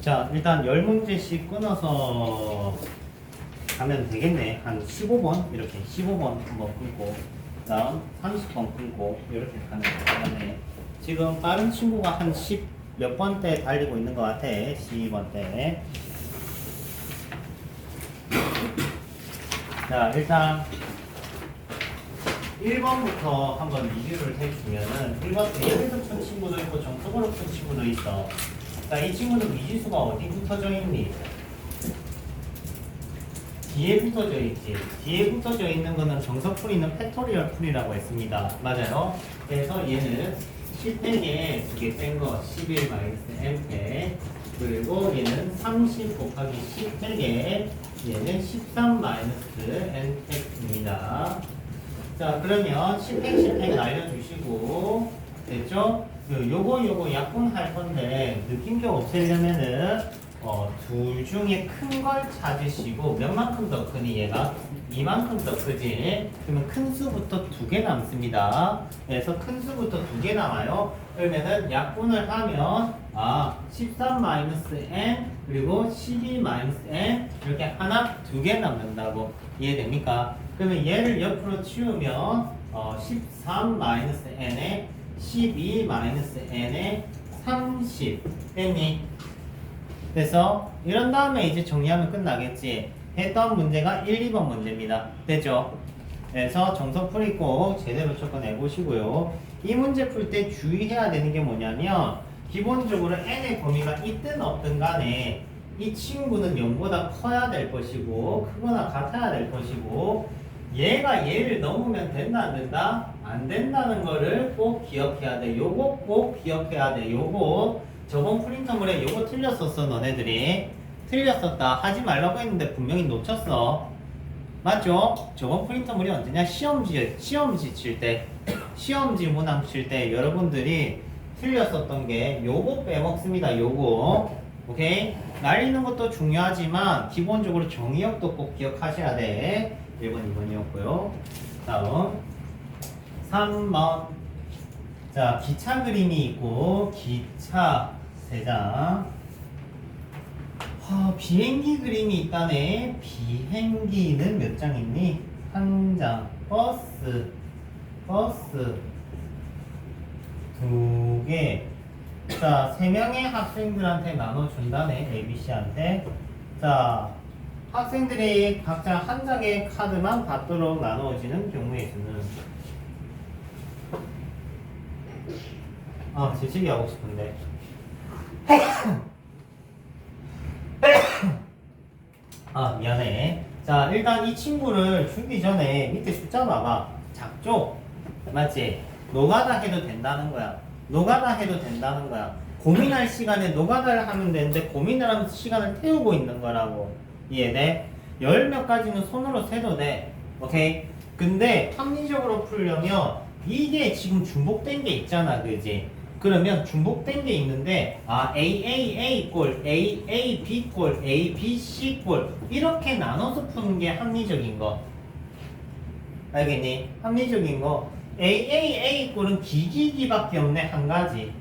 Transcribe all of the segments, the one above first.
자, 일단 10문제씩 끊어서 가면 되겠네. 한 15번 이렇게 15번 한번 끊고 다음 30번 끊고 이렇게 가면 되겠네. 지금 빠른 친구가 한 10 몇 번대 달리고 있는 것 같아. 12번대. 자, 일단 1번부터 한번 리뷰를 해주면은 1번 때 여기서 푼 친구도 있고 정석으로 푼 친구도 있어. 자, 이 친구는 미지수가 어디 붙어져 있니? 뒤에 붙어져 있지. 뒤에 붙어져 있는 거는 정석풀이는 팩토리얼 풀이라고 했습니다. 맞아요? 그래서 얘는 10팩에 두 개 뺀 거 11-n팩, 그리고 얘는 30 곱하기 10팩에 얘는 13-n팩입니다. 자, 그러면 10팩 날려주시고 됐죠? 요거 약분할 건데 느낌표 없애려면은 둘 중에 큰 걸 찾으시고 몇 만큼 더 크니 얘가? 이만큼 더 크지? 그러면 큰 수부터 두 개 남습니다. 그래서 큰 수부터 두 개 남아요. 그러면은 약분을 하면 13-n 그리고 12-n 이렇게 하나 두 개 남는다고 이해됩니까? 그러면 얘를 옆으로 치우면 13-n에 12-n에 30 됐니? 그래서 이런 다음에 이제 정리하면 끝나겠지. 했던 문제가 1, 2번 문제입니다. 됐죠? 그래서 정석풀이 꼭 제대로 접근해 보시고요. 이 문제 풀 때 주의해야 되는 게 뭐냐면 기본적으로 n의 범위가 있든 없든 간에 이 친구는 0보다 커야 될 것이고 크거나 같아야 될 것이고 얘가 얘를 넘으면 된다 안 된다? 안 된다는 거를 꼭 기억해야 돼. 요거 꼭 기억해야 돼. 요거 저번 프린터물에 요거 틀렸었어 너네들이. 틀렸었다 하지 말라고 했는데 분명히 놓쳤어. 맞죠? 저번 프린터물이 언제냐? 시험지 칠 때 시험지 문항 칠 때 여러분들이 틀렸었던 게 요거 빼먹습니다. 요거 오케이? 날리는 것도 중요하지만 기본적으로 정의역도 꼭 기억하셔야 돼. 1번 2번이었고요 다음 3번. 자, 기차 그림이 있고 기차 3장. 비행기 그림이 있다네. 비행기는 몇 장 있니? 1장. 버스 2개. 자, 3명의 학생들한테 나눠준다네. ABC한테. 자, 학생들이 각자 한 장의 카드만 받도록 나누어지는 경우의 수는 재채기 하고 싶은데 미안해. 자, 일단 이 친구를 주기 전에 밑에 숫자 봐봐. 작죠? 맞지? 노가다 해도 된다는 거야. 노가다 해도 된다는 거야. 고민할 시간에 노가다를 하면 되는데 고민을 하면서 시간을 태우고 있는 거라고. 이해돼? 열 몇 가지는 손으로 세도 돼. 오케이? 근데 합리적으로 풀려면 이게 지금 중복된 게 있잖아. 그지? 그러면 중복된 게 있는데 A 꼴, A B 꼴, A B C 꼴 이렇게 나눠서 푸는 게 합리적인 거. 알겠니? 합리적인 거. A 꼴은 기기밖에 없네. 한 가지.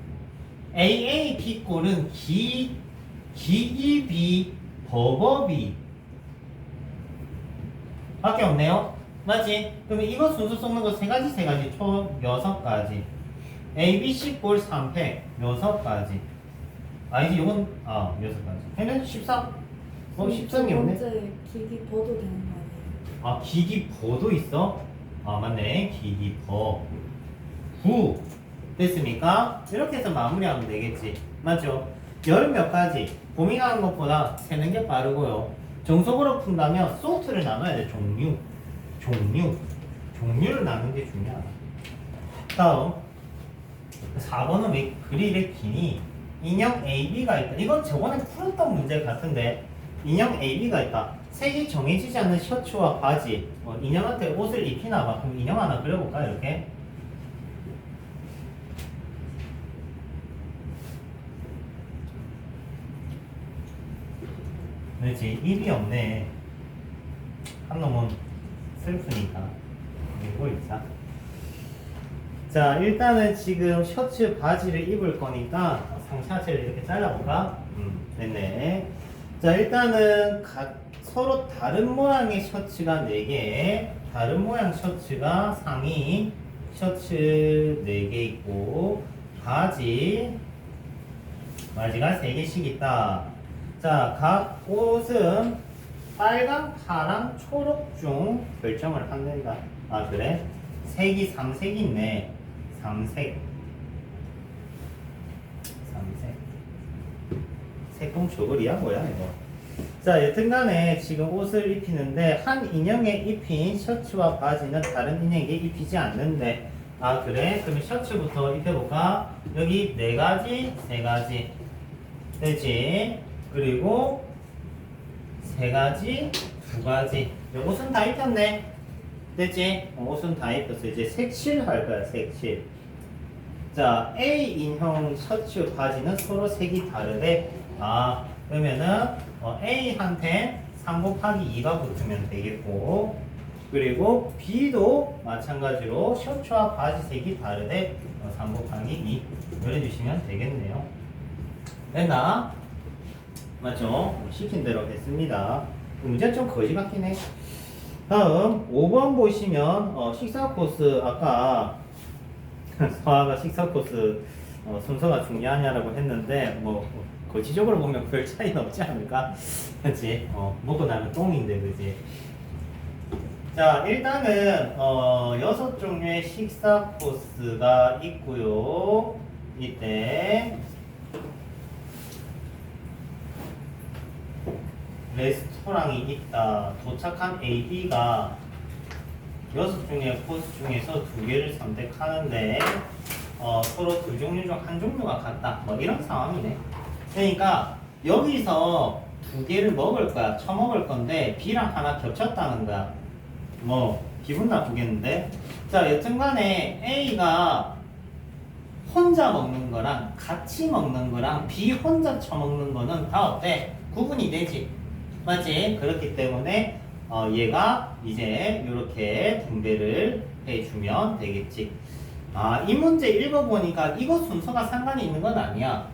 A B 꼴은 기기 버버비 밖에 없네요. 맞지? 그러면 이거 순서 섞는 거 세 가지 총 6가지. A, B, C 꼴 3팩 6가지. 아니지, 이건 6가지. 걔는 13? 13이 없네. 번째 기기 버도 되는 거 아니에요? 기기 버도 있어? 맞네. 기기 버 9 됐습니까? 이렇게 해서 마무리하면 되겠지. 맞죠? 열 몇 가지 고민하는 것보다 세는 게 빠르고요. 정석으로 푼다면 소트를 나눠야 돼. 종류를 나누는 게 중요하다. 다음 4번은 왜 글이 이렇게 기니? 인형 AB가 있다. 이건 저번에 풀었던 문제 같은데 인형 AB가 있다. 색이 정해지지 않는 셔츠와 바지. 인형한테 옷을 입히나 봐. 그럼 인형 하나 그려볼까? 이렇게. 그렇지. 입이 없네. 한 놈은 슬프니까. 이거 있자. 자, 일단은 지금 셔츠 바지를 입을 거니까 상체 하체를 이렇게 잘라볼까? 됐네. 자, 일단은 서로 다른 모양의 셔츠가 4개, 다른 모양 셔츠가 상의 셔츠 4개 있고, 바지가 3개씩 있다. 자, 각 옷은 빨강, 파랑, 초록 중 결정을 한다. 아, 그래? 색이 3색이 있네. 3색. 색동 저글이야 뭐야 이거. 자, 여튼간에 지금 옷을 입히는데 한 인형에 입힌 셔츠와 바지는 다른 인형에게 입히지 않는데, 아 그래? 그러면 셔츠부터 입혀볼까? 여기 4가지, 3가지 되지. 그리고 3가지, 2가지. 옷은 다 입혔네. 되지? 옷은 다 입혔어. 이제 색칠 할 거야. 색칠. 자, A 인형 셔츠 바지는 서로 색이 다르대. 아, 그러면은 A한테 3 곱하기 2가 붙으면 되겠고, 그리고 B도 마찬가지로 셔츠와 바지 색이 다르대. 3 곱하기 2 열어주시면 되겠네요. 됐나? 맞죠? 시킨 대로 했습니다. 문제 좀 거지 같긴 해. 다음 5번 보시면 식사 코스, 아까 서아가 식사 코스 순서가 중요하냐라고 했는데, 뭐 거지적으로 보면 별 차이는 없지 않을까? 그치? 먹고 나면 똥인데, 그치? 자, 일단은 6종류의 식사 코스가 있고요. 이때 레스토랑이 있다. 도착한 A, B가 6종류의 코스 중에서 2개를 선택하는데 서로 2종류 중 한 종류가 같다. 뭐 이런 상황이네. 그러니까 여기서 2개를 먹을 거야. 처먹을 건데 B랑 하나 겹쳤다는 거야. 뭐 기분 나쁘겠는데? 자, 여튼간에 A가 혼자 먹는 거랑 같이 먹는 거랑 B 혼자 처먹는 거는 다 어때? 구분이 되지. 맞지? 그렇기 때문에 얘가 이제 이렇게 분배를 해주면 되겠지. 아, 이 문제 읽어보니까 이거 순서가 상관이 있는 건 아니야.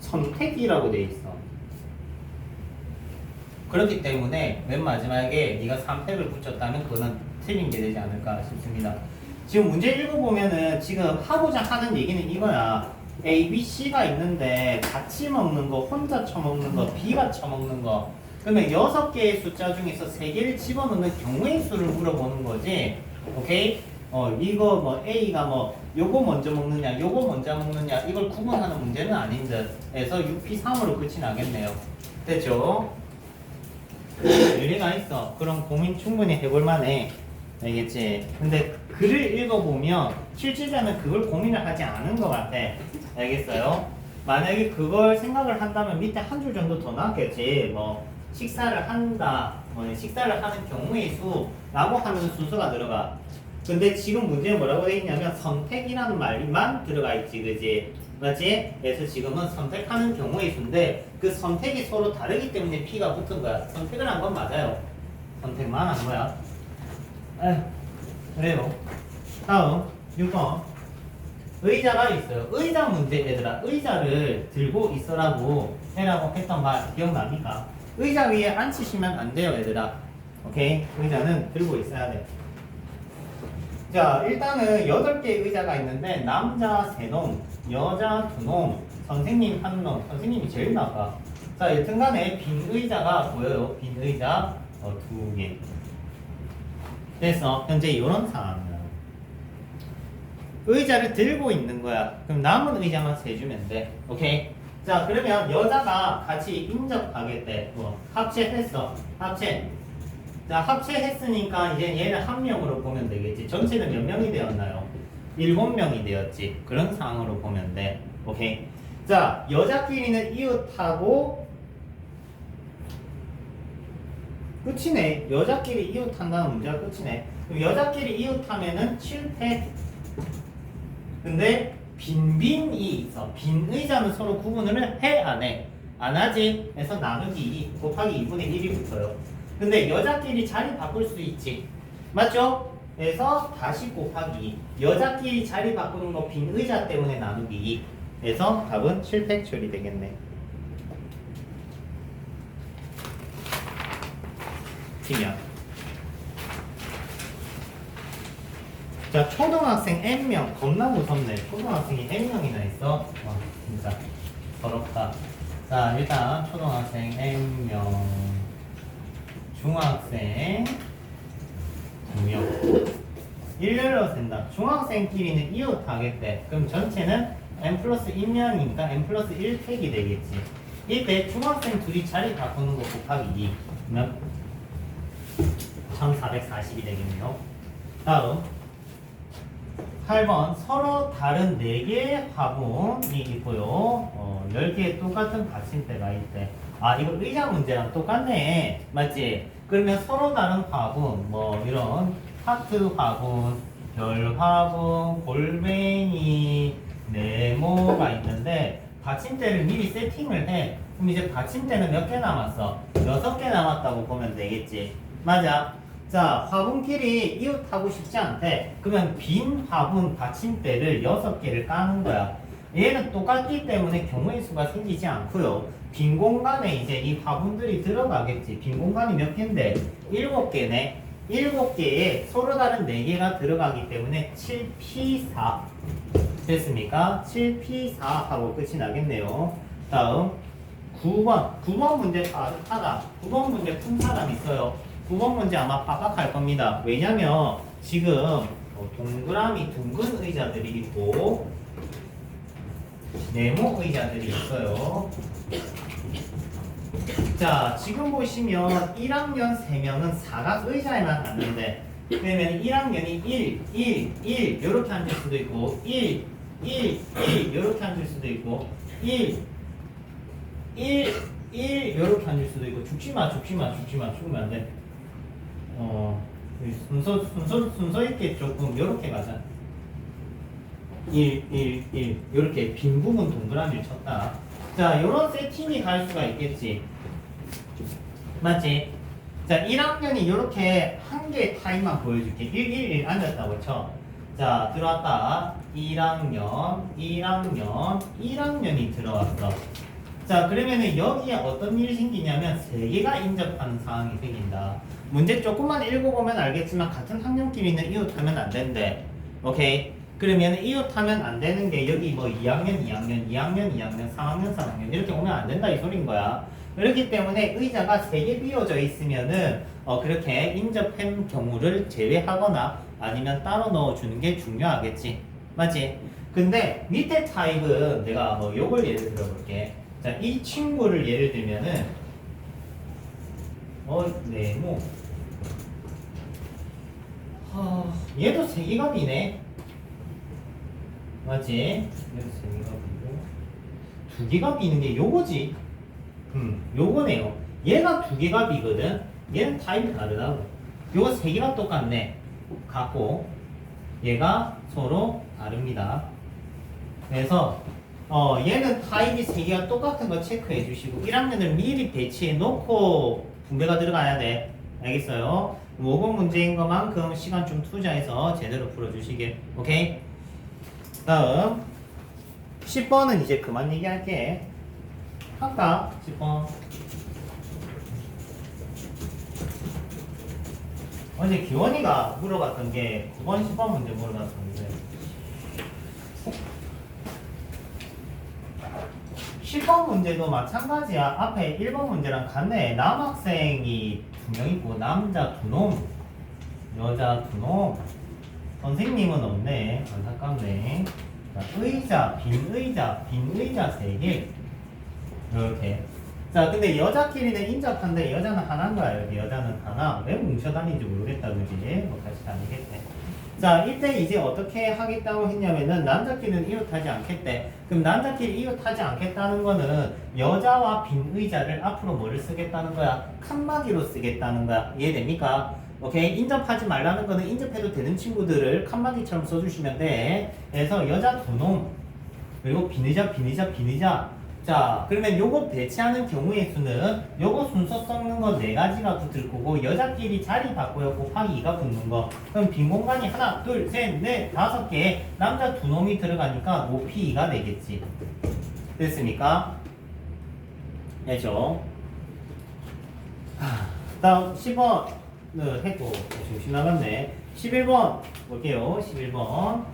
선택이라고 돼 있어. 그렇기 때문에 맨 마지막에 네가 3팩을 붙였다면 그거는 틀린 게 되지 않을까 싶습니다. 지금 문제 읽어보면은 지금 하고자 하는 얘기는 이거야. A, B, C가 있는데 같이 먹는 거, 혼자 처먹는 거, B가 처먹는 거. 그러면 6개의 숫자 중에서 3개를 집어넣는 경우의 수를 물어보는 거지. 오케이? 이거 뭐 A가 뭐 요거 먼저 먹느냐, 요거 먼저 먹느냐, 이걸 구분하는 문제는 아닌 듯 해서 6P3으로 끝이 나겠네요. 됐죠? 일리가 있어. 그럼 고민 충분히 해볼 만해. 알겠지? 근데 글을 읽어보면 실제자는 그걸 고민을 하지 않은 것 같아. 알겠어요? 만약에 그걸 생각을 한다면 밑에 한 줄 정도 더 나왔겠지. 뭐 식사를 한다, 뭐 식사를 하는 경우의 수라고 하는 순서가 들어가. 근데 지금 문제에 뭐라고 돼 있냐면 선택이라는 말만 들어가 있지, 그지? 맞지? 그래서 지금은 선택하는 경우의 수인데 그 선택이 서로 다르기 때문에 P가 붙은 거야. 선택을 한 건 맞아요. 선택만 한 거야. 에휴, 그래요. 다음 6번 의자가 있어요. 의자 문제. 얘들아, 의자를 들고 있어라고 해라고 했던 말 기억납니까? 의자 위에 앉히시면 안 돼요, 얘들아. 오케이? 의자는 들고 있어야 돼. 자, 일단은 8개의 의자가 있는데 남자 3놈, 여자 2놈, 선생님 1놈. 선생님이 제일 나빠. 자, 여튼간에 빈 의자가 보여요. 빈 의자 2개. 그래서 현재 이런 상황이야. 의자를 들고 있는 거야. 그럼 남은 의자만 세주면 돼. 오케이? 자, 그러면 여자가 같이 인접하겠대. 합체했어. 합체. 자, 합체했으니까 이제 얘를 한 명으로 보면 되겠지. 전체는 몇 명이 되었나요? 7명이 되었지. 그런 상황으로 보면 돼. 오케이? 자, 여자끼리는 이웃하고 끝이네. 여자끼리 이웃한다는 문제가 끝이네. 그럼 여자끼리 이웃하면은 7패. 근데 빈빈이 있어. 빈 의자는 서로 구분을 해, 안 해? 안 하지? 그래서 나누기 2 곱하기 2분의 1이 붙어요. 근데 여자끼리 자리 바꿀 수 있지. 맞죠? 에서 다시 곱하기 여자끼리 자리 바꾸는 거 빈 의자 때문에 나누기 에서 답은 실패 처리되겠네. 지면 자, 초등학생 N명 겁나 무섭네. 초등학생이 N명이나 있어. 와, 진짜 더럽다. 자, 일단 초등학생 N명, 중학생 2명. 일렬로 센다. 중학생끼리는 이웃하겠대. 그럼 전체는 n 플러스 1명이니까 n 플러스 1팩이 되겠지. 이때 중학생 둘이 자리 바꾸는 거 곱하기 2. 그러면 1440이 되겠네요. 다음 8번 서로 다른 4개의 화분이 있고요. 10개의 똑같은 받침대가 있대. 아, 이거 의자 문제랑 똑같네. 맞지? 그러면 서로 다른 화분, 뭐 이런 하트 화분, 별 화분, 골뱅이, 네모가 있는데 받침대를 미리 세팅을 해. 그럼 이제 받침대는 몇 개 남았어? 6개 남았다고 보면 되겠지. 맞아. 자, 화분끼리 이웃하고 싶지 않대. 그러면 빈 화분 받침대를 6개를 까는 거야. 얘는 똑같기 때문에 경우의 수가 생기지 않고요. 빈 공간에 이제 이 화분들이 들어가겠지. 빈 공간이 몇 개인데? 7개네. 7개에 서로 다른 4개가 들어가기 때문에 7P4 됐습니까? 7P4 하고 끝이 나겠네요. 다음 9번 문제 빠듯하다. 9번 문제 푼 사람 있어요. 9번 문제 아마 빡빡할 겁니다. 왜냐면 지금 동그라미 둥근 의자들이 있고 네모 의자들이 있어요. 자, 지금 보시면 1학년 3명은 사각 의자에만 앉는데 그러면 1학년이 1 이렇게 앉을 수도 있고 1 이렇게 앉을 수도 있고 1 이렇게 앉을 수도 있고 죽지마 죽으면 안 돼. 순서 있게 조금 이렇게 가자. 1 이렇게 빈 부분 동그라미를 쳤다. 자, 요런 세팅이 갈 수가 있겠지. 맞지? 자, 1학년이 이렇게 한 개의 타임만 보여줄게. 1 앉았다고 쳐. 자, 들어왔다. 1학년이 들어왔어. 자, 그러면은 여기에 어떤 일이 생기냐면 3개가 인접하는 상황이 생긴다. 문제 조금만 읽어보면 알겠지만 같은 학년끼리는 이웃하면 안 된대. 오케이? 그러면 이웃하면 안 되는 게 여기 뭐 2학년, 3학년 이렇게 오면 안 된다 이 소린 거야. 그렇기 때문에 의자가 3개 비워져 있으면은 그렇게 인접한 경우를 제외하거나 아니면 따로 넣어주는 게 중요하겠지. 맞지? 근데 밑에 타입은 내가 뭐 요걸 예를 들어볼게. 자, 이 친구를 예를 들면은 네모. 얘도 3개가 비네. 맞지? 얘도 3개가 비고 2개가 비는 게 요거지. 요거네요. 얘가 2개가 비거든. 얘는 타입이 다르다고. 요거 3개가 똑같네. 같고 얘가 서로 다릅니다. 그래서 얘는 타입이 3개가 똑같은 거 체크해 주시고 1학년을 미리 배치해 놓고 분배가 들어가야 돼. 알겠어요? 5번 문제인 것만큼 시간 좀 투자해서 제대로 풀어주시길. 오케이? 다음 10번은 이제 그만 얘기할게. 할까? 10번. 어제 기원이가 물어봤던 게 9번, 10번 문제 물어봤었는데 10번 문제도 마찬가지야. 앞에 1번 문제랑 같네. 남학생이 2명 있고 남자 2놈, 여자 2놈. 선생님은 없네. 안타깝네. 자, 빈 의자 3개. 이렇게. 자, 근데 여자끼리는 인접한데 여자는 하나인 거야. 여기 여자는 하나. 왜 뭉쳐 다니는지 모르겠다, 그지? 뭐 같이 다니겠네. 자, 이때 이제 어떻게 하겠다고 했냐면은 남자끼리는 이웃하지 않겠대. 그럼 남자끼리 이웃하지 않겠다는 거는 여자와 빈 의자를 앞으로 뭐를 쓰겠다는 거야? 칸막이로 쓰겠다는 거야. 이해됩니까? 오케이? 인접하지 말라는 거는 인접해도 되는 친구들을 칸막이처럼 써주시면 돼. 그래서 여자 2놈 그리고 빈 의자 자, 그러면 요거 배치하는 경우의 수는 요거 순서 섞는 거 4가지가 붙을 거고 여자끼리 자리 바꿔요 곱하기 2가 붙는 거. 그럼 빈 공간이 하나, 둘, 셋, 넷, 5개 남자 2놈이 들어가니까 높이 2가 되겠지. 됐습니까? 되죠? 다음 10번을 했고 정신 나갔네. 11번 볼게요. 11번.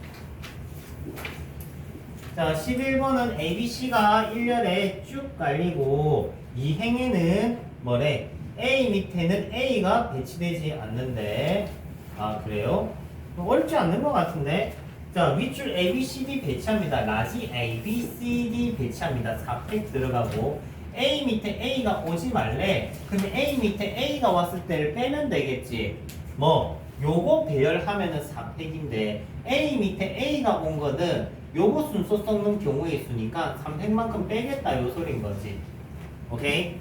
자, 11번은 ABC가 1열에 쭉 깔리고 이 행에는 뭐래? A 밑에는 A가 배치되지 않는데 아 그래요? 어렵지 않는 것 같은데 자 윗줄 ABCD 배치합니다. 라지 ABCD 배치합니다. 4팩 들어가고 A 밑에 A가 오지 말래. 근데 A 밑에 A가 왔을 때를 빼면 되겠지. 뭐 요거 배열하면은 4팩인데 A 밑에 A가 온 거는 요거 순서 섞는 경우의 수니까 3팩만큼 빼겠다 요 소린 거지. 오케이?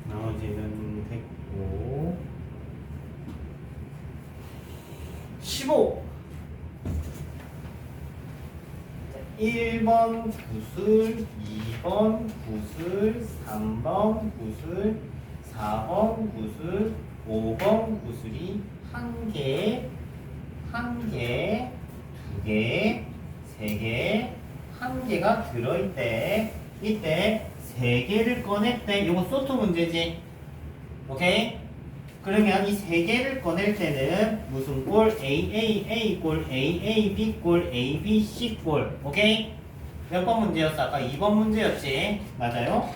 나머지는 됐고 15 1번 구슬 2번 구슬 3번 구슬 4번 구슬 5번 구슬이 1개, 1개, 2개, 3개, 1개가 들어있대. 이때 3개를 꺼냈대. 이거 소트 문제지. 오케이? 그러면 이 3개를 꺼낼 때는 무슨 꼴? AAA 꼴, AAB 꼴, ABC 꼴. 오케이? 몇 번 문제였어? 아까 2번 문제였지? 맞아요?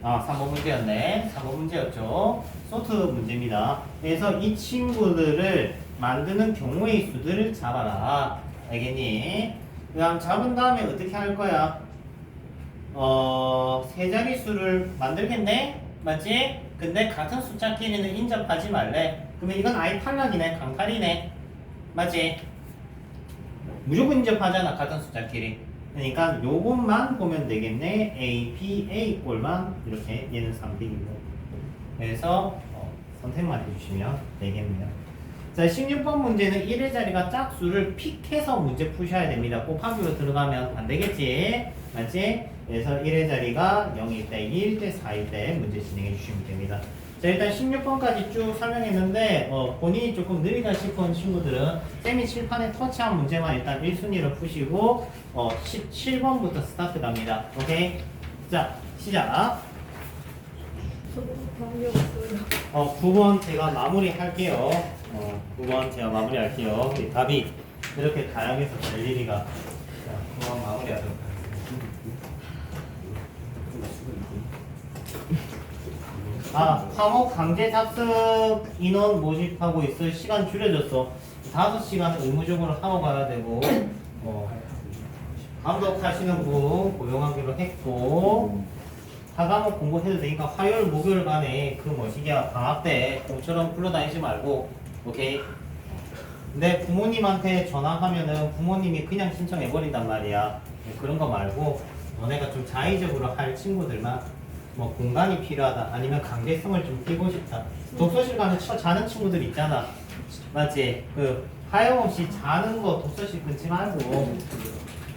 아, 3번 문제였네. 3번 문제였죠. 소트 문제입니다. 그래서 이 친구들을 만드는 경우의 수들을 잡아라. 알겠니? 그다음 잡은 다음에 어떻게 할 거야? 세 자릿수를 만들겠네? 맞지? 근데 같은 숫자끼리는 인접하지 말래. 그러면 이건 아예 탈락이네. 강탈이네. 맞지? 무조건 인접하잖아. 같은 숫자끼리. 그러니까 요것만 보면 되겠네. A, B, A 꼴만 이렇게 얘는 3픽이고 그래서 선택만 해주시면 되겠네요. 자, 16번 문제는 1의 자리가 짝수를 픽해서 문제 푸셔야 됩니다. 곱하기로 들어가면 안 되겠지? 맞지? 그래서 1의 자리가 0일 때, 2일 때, 4일 때 문제 진행해 주시면 됩니다. 자, 일단 16번까지 쭉 설명했는데 본인이 조금 느리다 싶은 친구들은 쌤이 칠판에 터치한 문제만 일단 1순위로 푸시고 17번부터 스타트 갑니다. 오케이? 자, 시작. 저도 답이 없어요. 9번 제가 마무리 할게요. 9번 제가 마무리 할게요. 답이 이렇게 다양해서 될 일이가. 자, 9번 마무리 하도록 하겠습니다. 과목 강제 답습 인원 모집하고 있어. 시간 줄여줬어. 5시간 의무적으로 하고 가야 되고, 감독하시는 분 고용하기로 했고, 하과목 공부해도 되니까 화요일, 목요일 간에 그 뭐시기야 방학 때 공처럼 불러다니지 말고, 오케이? 근데 부모님한테 전화하면은 부모님이 그냥 신청해버린단 말이야. 그런 거 말고, 너네가 좀 자의적으로 할 친구들만 뭐 공간이 필요하다 아니면 강제성을 좀 띄고 싶다. 독서실 가면 자는 친구들 있잖아. 맞지? 그 하염없이 자는 거 독서실 끊지 말고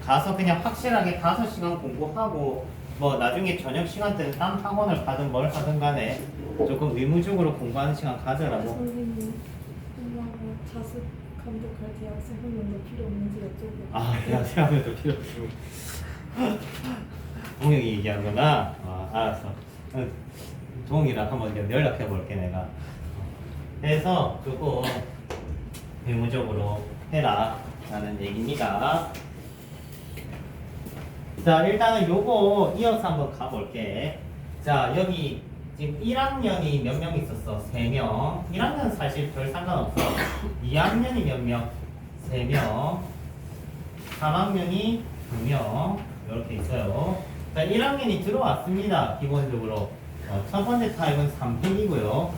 가서 그냥 확실하게 5시간 공부하고 뭐 나중에 저녁 시간 때는 딴 학원을 가든 뭘 하든 간에 조금 의무적으로 공부하는 시간 가져라고. 선생님, 엄마가 자습 감독할 때 학생 한 명도 필요 없는지 여쭤보고. 아, 대학생하면도 필요 없고. 동영이 얘기하는구나. 알았어. 동이랑 한번 연락해 볼게 내가. 그래서 조금 의무적으로 해라 라는 얘기입니다. 자, 일단은 요거 이어서 한번 가볼게. 자, 여기 지금 1학년이 몇 명 있었어? 3명. 1학년은 사실 별 상관없어. 2학년이 몇 명? 3명. 3학년이 2명. 이렇게 있어요. 자, 1학년이 들어왔습니다. 기본적으로. 첫 번째 타입은 3픽이고요.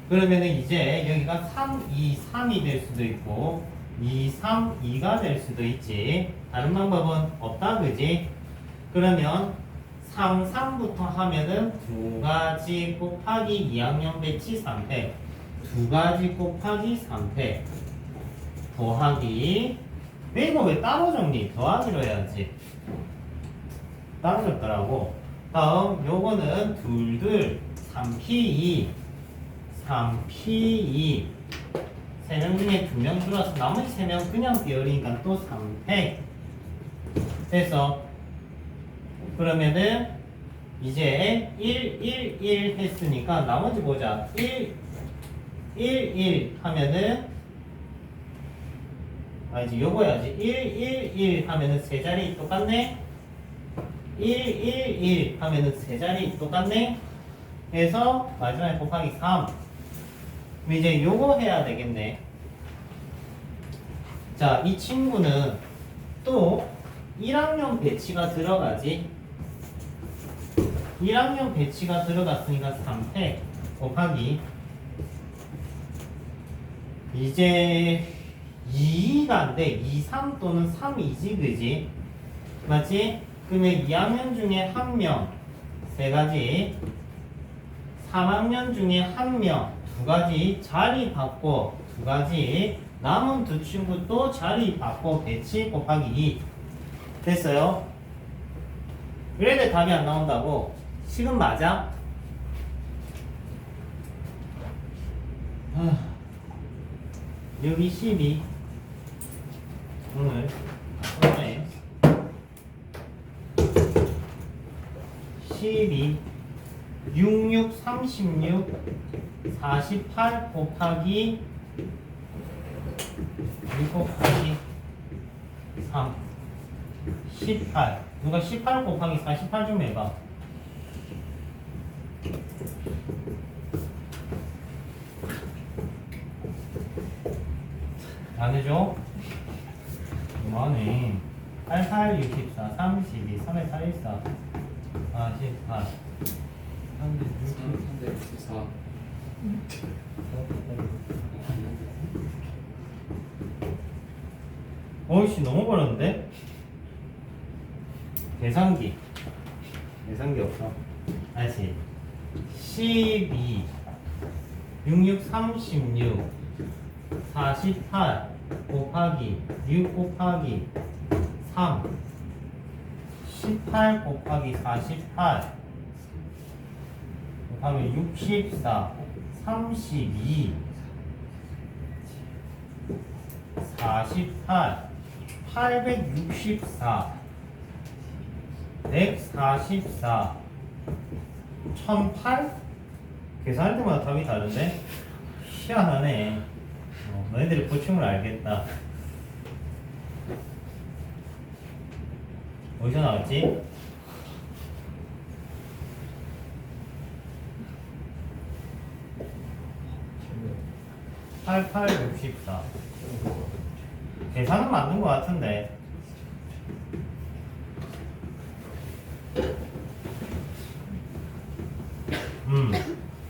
그러면은 이제 여기가 3, 2, 3이 될 수도 있고 2, 3, 2가 될 수도 있지. 다른 방법은 없다, 그지? 그러면 3, 3부터 하면은 2가지 곱하기 2학년 배치 3팩 2가지 곱하기 3패 더하기 왜 이거 왜 따로 정리? 더하기로 해야지. 따로 적더라고. 다음 요거는 둘둘 3P2 3P2 3명 중에 2명 들어와서 나머지 3명 그냥 비어리니까 또 3패 해서 그러면은 이제 1, 1, 1 했으니까 나머지 보자. 1, 1, 1 하면은 아니지 요거 해야지. 1, 1, 1 하면은 세 자리 똑같네. 1, 1, 1 하면은 세 자리 똑같네. 해서 마지막에 곱하기 3. 그럼 이제 요거 해야 되겠네. 자, 이 친구는 또 1학년 배치가 들어가지. 1학년 배치가 들어갔으니까 3패 곱하기 이제 2가 안 돼. 2, 3 또는 3이지 그지? 맞지? 그러면 2학년 중에 1명 3가지 3학년 중에 1명 2가지 자리 바꿔 2가지 남은 두 친구 또 자리 바꿔 배치 곱하기 2 됐어요? 그래도 답이 안 나온다고? 식은 맞아? 여기 12 오늘 12 66 36 48 곱하기 6 곱하기 3 18 누가 18 곱하기 48 좀 해봐. 안 해줘? 그만해. 88, 64, 32, 3에 4, 14, 48 364 어이씨 너무 버렸는데? 계산기 없어. 다시 12 66 36 48 곱하기 6 곱하기 3 18 곱하기 48 곱하기 64 32 48 864 144 1008 계산할 때마다 답이 다른데? 희한하네. 너희들이 보충을 알겠다. 어디서 나왔지? (88, 64) 계산은 맞는 것 같은데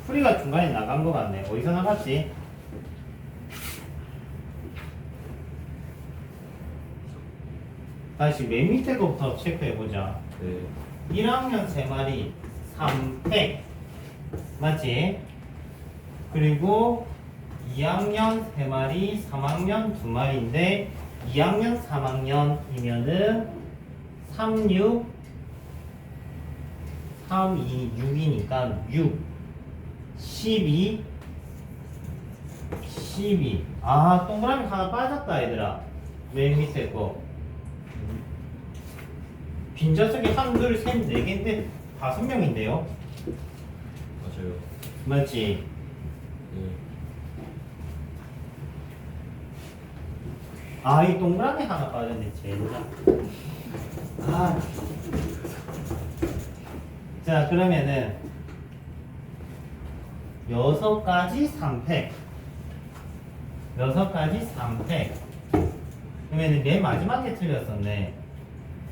풀이가 중간에 나간 것 같네. 어디서 나갔지? 다시 맨 밑에 거부터 체크해보자. 네. 1학년 3마리 3팩 맞지? 그리고 2학년 3마리 3학년 2마리인데 2학년 3학년이면은 36 3, 2, 6이니까 6 12 12 아 동그라미 하나 빠졌다 얘들아. 맨 밑에 거 빈자석이 1, 2, 3, 4개인데 5명인데요? 맞아요. 맞지? 네. 아, 이 동그라미 하나 빠졌네, 젠장. 아. 자, 그러면은 6가지 3팩. 6가지 3팩. 그러면은 맨 마지막에 틀렸었네.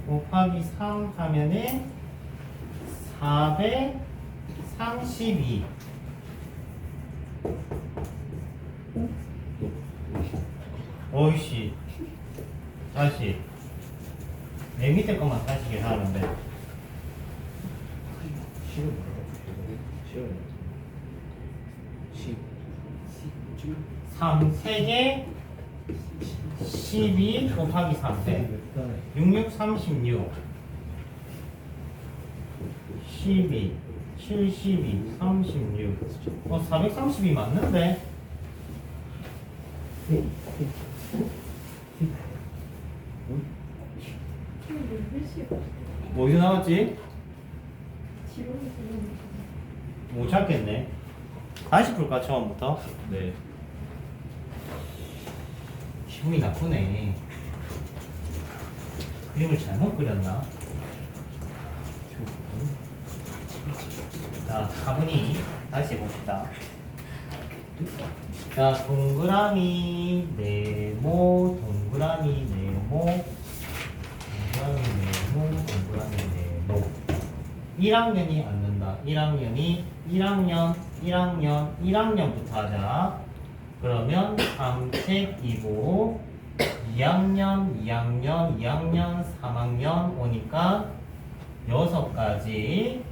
곱하기 3 하면은 432. 어이씨. 다시. 맨 밑에 것만 다시 계산하는데. 시는 뭐라고? 시는 10 3 3개 12 곱하기 3세 66 36 12 72 36 432 맞는데? 몇 글씨가 어디서 나왔지? 지원이 되는 못 찾겠네. 다시 풀까 처음부터? 네. 기분이 나쁘네. 그림을 잘못 그렸나? 자, 가분이 다시 해봅시다. 자, 동그라미 네모, 동그라미 네모, 동그라미 네모, 동그라미 네모. 1학년이 안 는다. 1학년부터 하자. 그러면 3책이고 2학년, 3학년 오니까 6가지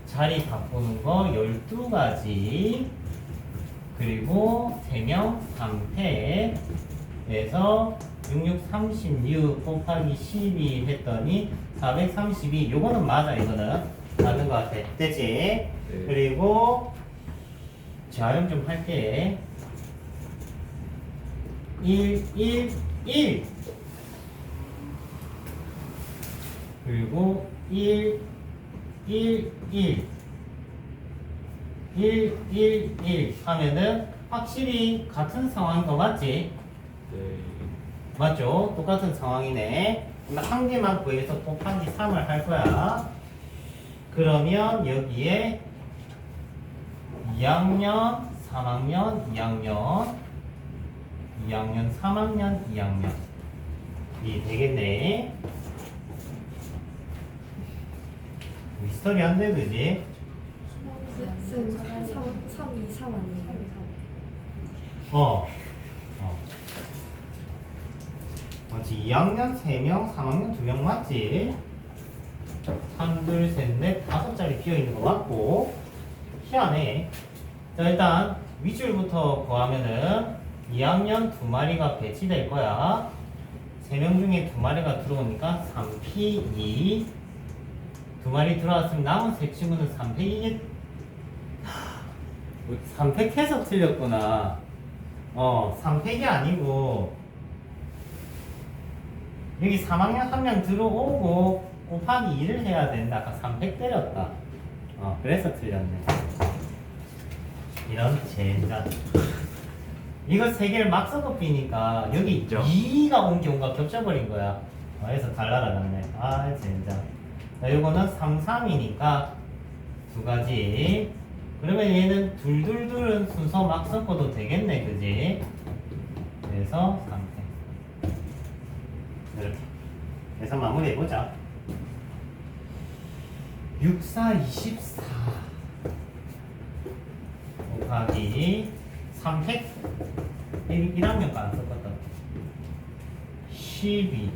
자리 바꾸는 거 12가지 그리고 3명 3패에서 66, 36 곱하기 12 했더니 432 요거는 맞아. 이거는 맞는 것 같아. 되지? 네. 그리고 자름 좀 할게. 1, 1, 1 그리고 1, 1, 1 1, 1, 1 하면은 확실히 같은 상황인 거 맞지? 네. 맞죠? 똑같은 상황이네. 그럼 한 개만 구해서 곱하기 3을 할 거야. 그러면 여기에 2학년, 3학년, 2학년, 3학년, 2학년 이 되겠네. 미스터리 한데 그지? 3, 2, 3 아니에요? 맞지? 2학년 3명, 3학년 2명 맞지? 3, 2, 3, 4, 5자리 비어있는 거 맞고 희한해. 자, 일단 윗줄부터 구하면은 2학년 2마리가 배치될 거야. 3명 중에 2마리가 들어오니까 3P2 2마리 들어왔으면 남은 세 친구는 3팩이겠 3팩 해서 틀렸구나. 3팩이 아니고 여기 3학년 1명 들어오고 곱하기 2를 해야 된다. 아까 3팩 때렸다. 그래서 틀렸네. 이런 젠장. 이거 세 개를 막 섞어 비니까 여기 있죠? 2가 온 경우가 겹쳐버린 거야. 그래서 잘 날아갔네. 젠장. 자, 요거는 3, 3이니까 두 가지. 그러면 얘는 둘둘둘은 순서 막 섞어도 되겠네, 그지? 그래서 3팩. 이렇게. 그래서 마무리해보자. 6, 4, 24 곱하기 3팩 1학년과 안 썼거든. 12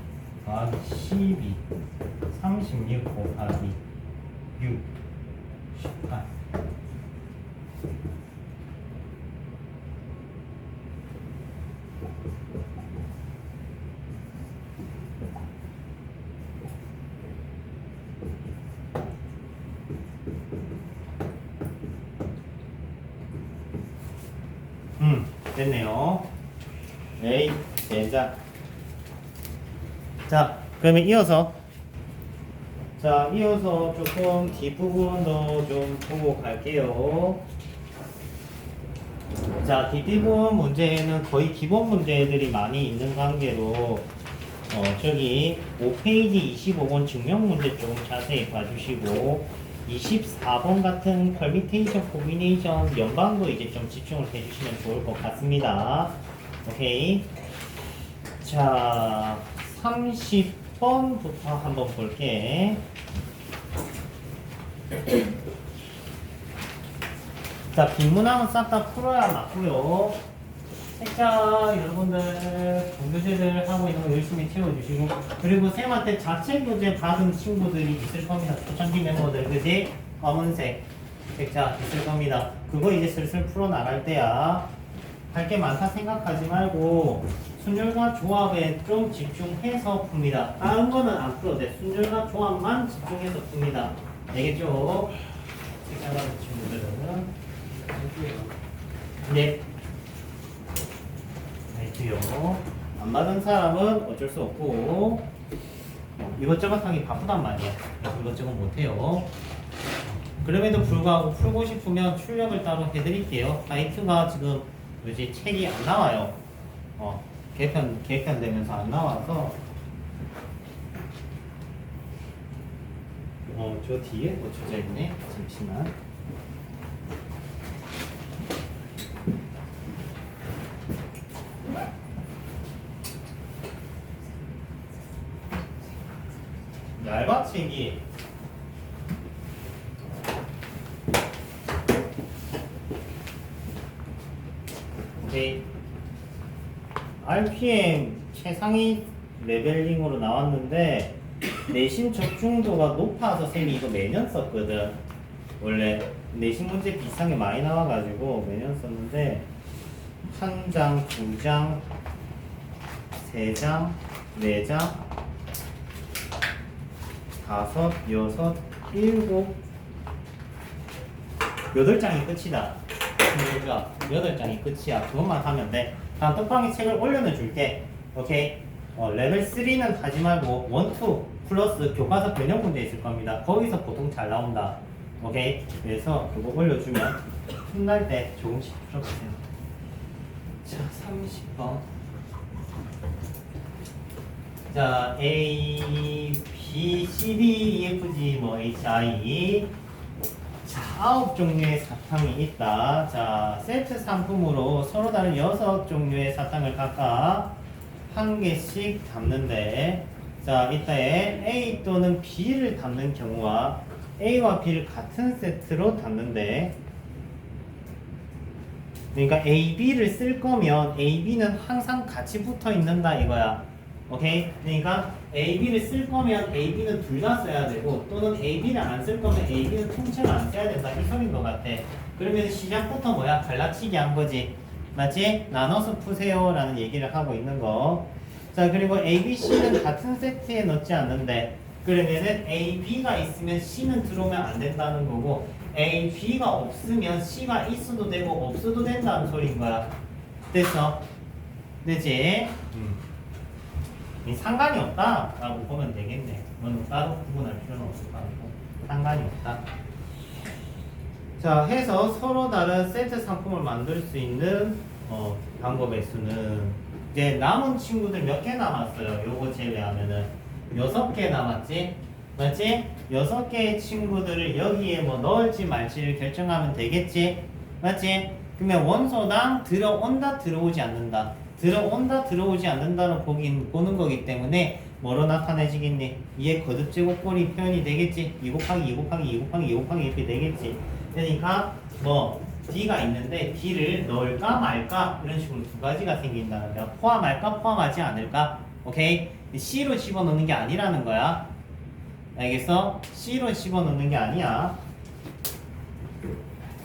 더하기 12 36 곱하기 6 18 됐네요. 에이, 젠장. 자, 그러면 이어서 조금 뒷부분도 좀 보고 갈게요. 자, 뒷부분 문제는 거의 기본 문제들이 많이 있는 관계로 저기 5페이지 25번 증명 문제 조금 자세히 봐주시고 24번 같은 퍼미테이션, 코비네이션 연방도 이제 좀 집중을 해주시면 좋을 것 같습니다. 오케이. 자, 30번부터 한번 볼게. 자, 빈문항은 싹 다 풀어야 맞고요. 책자 여러분들 공교재들 하고 있는 거 열심히 채워주시고, 그리고 쌤한테 자체 교재 받은 친구들이 있을 겁니다. 초창기 멤버들, 그지? 검은색 자, 있을 겁니다. 그거 이제 슬슬 풀어나갈 때야. 할 게 많다 생각하지 말고 순열과 조합에 좀 집중해서 풉니다. 다른 거는 안 풀어도 돼. 순열과 조합만 집중해서 풉니다. 알겠죠? 책장 받은 친구들은 네. 알겠죠? 안 받은 사람은 어쩔 수 없고 이것저것 하기 바쁘단 말이야. 그래서 이것저것 못해요. 그럼에도 불구하고 풀고 싶으면 출력을 따로 해드릴게요. 하이트가 지금 뭐지 책이 안 나와요. 개편되면서 안 나와서 저 뒤에 고쳐져 있네. 잠시만. 얇아 책이. 오케이. RPM 최상위 레벨링으로 나왔는데 내신 적중도가 높아서 쌤이 이거 매년 썼거든. 원래 내신 문제 비슷하게 많이 나와가지고 매년 썼는데 한 장, 두 장, 세 장, 네 장, 다섯, 여섯, 일곱, 8장이 끝이다. 그러니까 8장이 끝이야. 그것만 하면 돼. 다음 떡방이 책을 올려는 줄게. 오케이. 레벨 3는 하지 말고 1, 2 플러스 교과서 변형 문제 있을 겁니다. 거기서 보통 잘 나온다. 오케이. 그래서 그거 올려주면 끝날 때 조금씩 풀어보세요. 자, 30번. 자, A, B, C, D, E, F, G, 뭐 H, I. 자, 9종류의 사탕이 있다. 자, 세트 상품으로 서로 다른 6종류의 사탕을 각각 한 개씩 담는데, 자, 이따에 A 또는 B를 담는 경우와 A와 B를 같은 세트로 담는데, 그러니까 A, B를 쓸 거면 A, B는 항상 같이 붙어 있는다 이거야. 오케이? 그러니까 A, B를 쓸 거면 A, B는 둘 다 써야 되고 또는 A, B를 안 쓸 거면 A, B는 통째로 안 써야 된다 이 소리인 것 같아. 그러면 시작부터 뭐야? 갈라치기 한 거지. 맞지? 나눠서 푸세요 라는 얘기를 하고 있는 거. 자, 그리고 A, B, C는 같은 세트에 넣지 않는데 그러면은 A, B가 있으면 C는 들어오면 안 된다는 거고 A, B가 없으면 C가 있어도 되고 없어도 된다는 소리인 거야. 됐어? 되지? 상관이 없다 라고 보면 되겠네. 이건 따로 구분할 필요는 없을 거 아니고 상관이 없다. 자, 해서 서로 다른 세트 상품을 만들 수 있는 방법의 수는 이제 남은 친구들 몇 개 남았어요. 요거 제외하면은 6개 남았지? 맞지? 6개의 친구들을 여기에 뭐 넣을지 말지를 결정하면 되겠지? 맞지? 그러면 원소당 들어온다 들어오지 않는다. 들어온다 들어오지 않는다는 보는 거기 때문에 뭐로 나타내지겠니? 이에 거듭 제곱꼴이 표현이 되겠지? 2 곱하기 2 곱하기 2 곱하기 2 곱하기 이렇게 되겠지? 그러니까 뭐 D가 있는데 D를 넣을까 말까 이런 식으로 두 가지가 생긴다는 거야. 포함할까 포함하지 않을까? 오케이? C로 집어넣는 게 아니라는 거야. 알겠어? C로 집어넣는 게 아니야.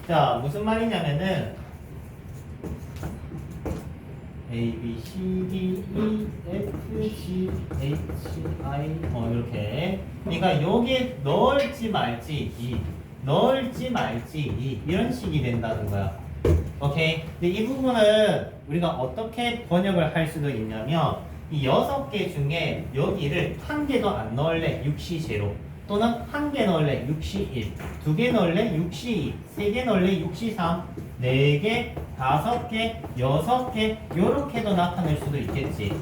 자, 무슨 말이냐면은 A, B, C, D, E, F, G, H, I 이렇게. 그러니까 여기에 넣을지 말지 이 넣을지 말지 이 이런 식이 된다는 거야. 오케이. 근데 이 부분은 우리가 어떻게 번역을 할 수도 있냐면 이 6개 중에 여기를 한 개도 안 넣을래 6시 제로 또는 한 개 넣을래 6시 1, 2개 넣을래 6시 2, 3개 넣을래 6시 3, 4개, 5개, 6개 요렇게도 나타낼 수도 있겠지.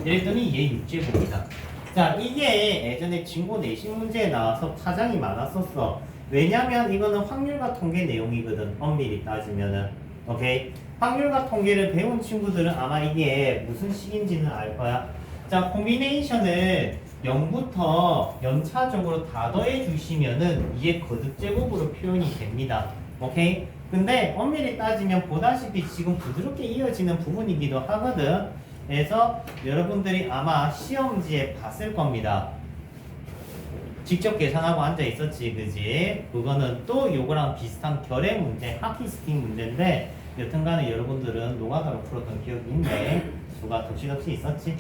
이랬더니 얘 6제곱이다. 자, 이게 예전에 진고 내신 문제에 나와서 파장이 많았었어. 왜냐면 이거는 확률과 통계 내용이거든. 엄밀히 따지면은. 오케이? 확률과 통계를 배운 친구들은 아마 이게 무슨 식인지는 알 거야. 자, 콤비네이션을 0부터 연차적으로 다 더해 주시면은 이게 거듭제곱으로 표현이 됩니다. 오케이? 근데 엄밀히 따지면 보다시피 지금 부드럽게 이어지는 부분이기도 하거든. 그래서 여러분들이 아마 시험지에 봤을 겁니다. 직접 계산하고 앉아 있었지, 그지? 그거는 또 요거랑 비슷한 결의 문제, 하키스팅 문제인데 여튼간에 여러분들은 노가다로 풀었던 기억이 있네. 수가 덕시덕시 있었지.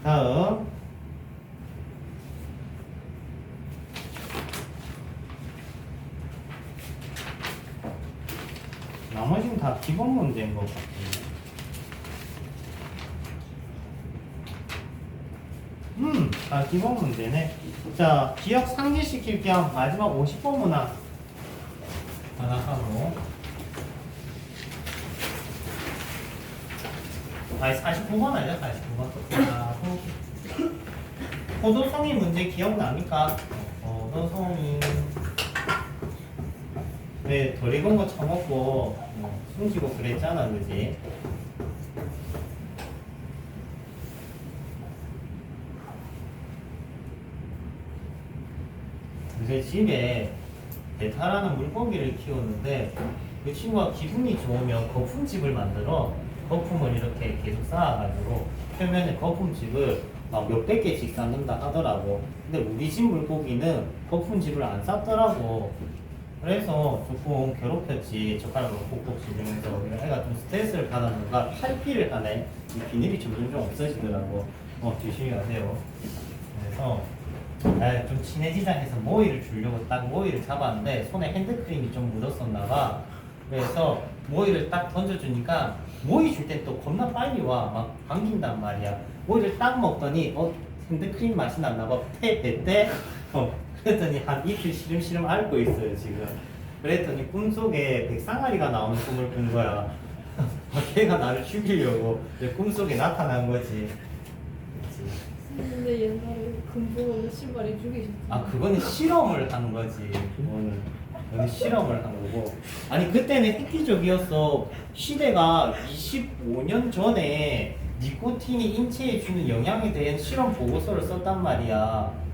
다음. 나머지는 다 기본 문제인 것 같아요. 기본 문제네. 자, 기억 상기시킬 겸 마지막 50번 문항 하나 하고. 아니, 49번 아니야? 49번. 하고. 포도송이 문제 기억납니까? 포도송이. 네, 덜 익은 거 처먹고 숨기고 그랬잖아, 그지? 요새 집에 베타라는 물고기를 키우는데 그 친구가 기분이 좋으면 거품집을 만들어. 거품을 이렇게 계속 쌓아가지고 표면에 거품집을 막 몇백 개씩 쌓는다 하더라고. 근데 우리 집 물고기는 거품집을 안 쌓더라고. 그래서 조금 괴롭혔지. 젓가락으로 콕콕 씹으면서 애가 좀 스트레스를 받았는가 탈피를 하네. 이 비닐이 점점 좀 없어지더라고. 조심히 하세요. 그래서 좀 친해지자 해서 모이를 주려고 딱 모이를 잡았는데 손에 핸드크림이 좀 묻었었나 봐. 그래서 모이를 딱 던져주니까 모이 줄 때 또 겁나 빨리 와. 막 감긴단 말이야. 모이를 딱 먹더니 핸드크림 맛이 났나 봐. 때 그랬더니 한 이틀 시름시름 앓고 있어요 지금. 그랬더니 꿈속에 백상아리가 나오는 꿈을 꾼 거야. 걔가 나를 죽이려고 내 꿈속에 나타난 거지. 근데 옛날에 금붕어 몇십 마리 죽이셨죠? 그거는 실험을 한 거지. 그거는 실험을 한 거고. 아니 그때는 획기적이었어. 시대가 25년 전에 니코틴이 인체에 주는 영향에 대한 실험 보고서를 썼단 말이야.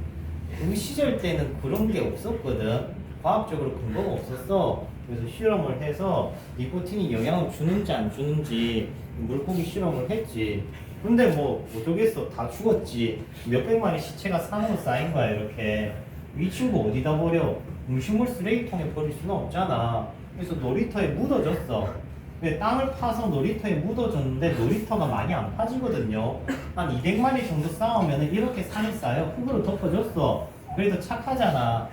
그 시절 때는 그런 게 없었거든. 과학적으로 근거가 없었어. 그래서 실험을 해서 니코틴이 영향을 주는지 안 주는지 물고기 실험을 했지. 근데 뭐 어쩌겠어. 다 죽었지. 몇백 마리 시체가 산으로 쌓인 거야 이렇게. 이 친구 어디다 버려? 음식물 쓰레기통에 버릴 수는 없잖아. 그래서 놀이터에 묻어졌어. 근데 땅을 파서 놀이터에 묻어졌는데 놀이터가 많이 안 파지거든요. 한 200마리 정도 쌓으면 이렇게 산이 쌓여. 흙으로 덮어졌어. 그래도 착하잖아.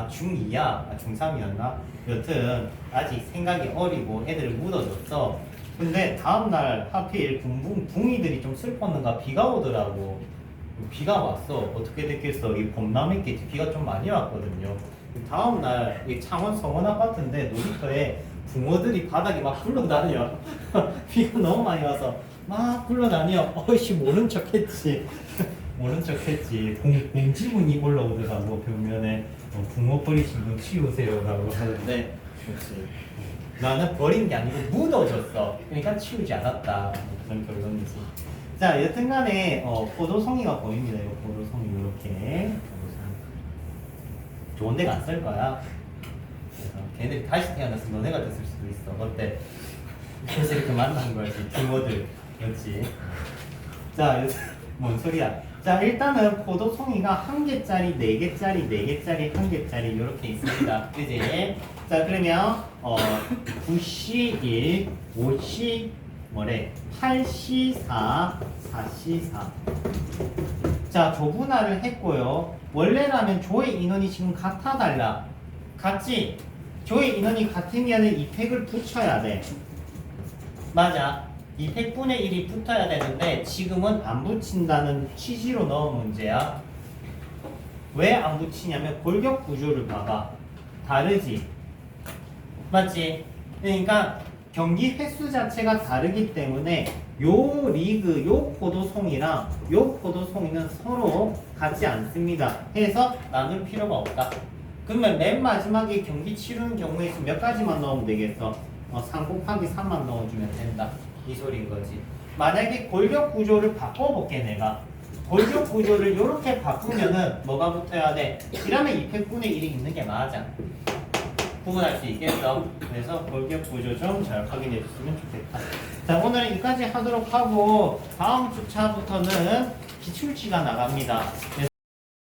중2야. 중3이었나? 여튼 아직 생각이 어리고 애들을 묻어줬어. 근데 다음날 하필 붕이들이 좀 슬펐는가 비가 오더라고. 비가 왔어. 어떻게 됐겠어? 이 봄남했겠지. 비가 좀 많이 왔거든요. 다음날 이 창원 성원 아파트인데 놀이터에 붕어들이 바닥에 막 굴러다녀. 비가 너무 많이 와서 막 굴러다녀. 어이씨 모른 척했지. 모른 척했지. 공지문이 올라오더라고 벽면에. 붕어 버리신 분 치우세요라고 하는데 그렇지. 나는 버린 게 아니고 묻어졌어. 그러니까 치우지 않았다. 그런 결론이지. 자, 여튼간에 포도송이가 보입니다. 이거 포도송이 이렇게. 좋은 데가 안 쓸 거야. 그래서 걔네들이 다시 태어나서 너네가 됐을 수도 있어. 어때? 그래서 이렇게 만난 거지. 붕어들. 그렇지. 자, 뭔 소리야? 자, 일단은 포도송이가 1개짜리, 4개짜리, 4개짜리, 1개짜리 이렇게 있습니다. 그지? 자, 그러면 9C1, 5C 뭐래? 8C4, 4C4. 자, 조분할을 했고요. 원래라면 조의 인원이 지금 같아 달라. 같지? 조의 인원이 같으면 이 팩을 붙여야 돼. 맞아. 이 100분의 1이 붙어야 되는데 지금은 안 붙인다는 취지로 넣은 문제야. 왜 안 붙이냐면 골격 구조를 봐봐. 다르지? 맞지? 그러니까 경기 횟수 자체가 다르기 때문에 요 리그, 요 포도송이랑 요 포도송이는 서로 같지 않습니다. 해서 나눌 필요가 없다. 그러면 맨 마지막에 경기 치르는 경우에 몇 가지만 넣으면 되겠어? 3 곱하기 3만 넣어주면 된다. 이 소리인 거지. 만약에 골격 구조를 바꿔볼게 내가. 골격 구조를 이렇게 바꾸면은 뭐가 붙어야 돼? 이러면 이 100분의 1이 있는 게 맞아. 구분할 수 있겠어. 그래서 골격 구조 좀 잘 확인해 줬으면 좋겠다. 자, 오늘은 여기까지 하도록 하고 다음 주차부터는 기출지가 나갑니다.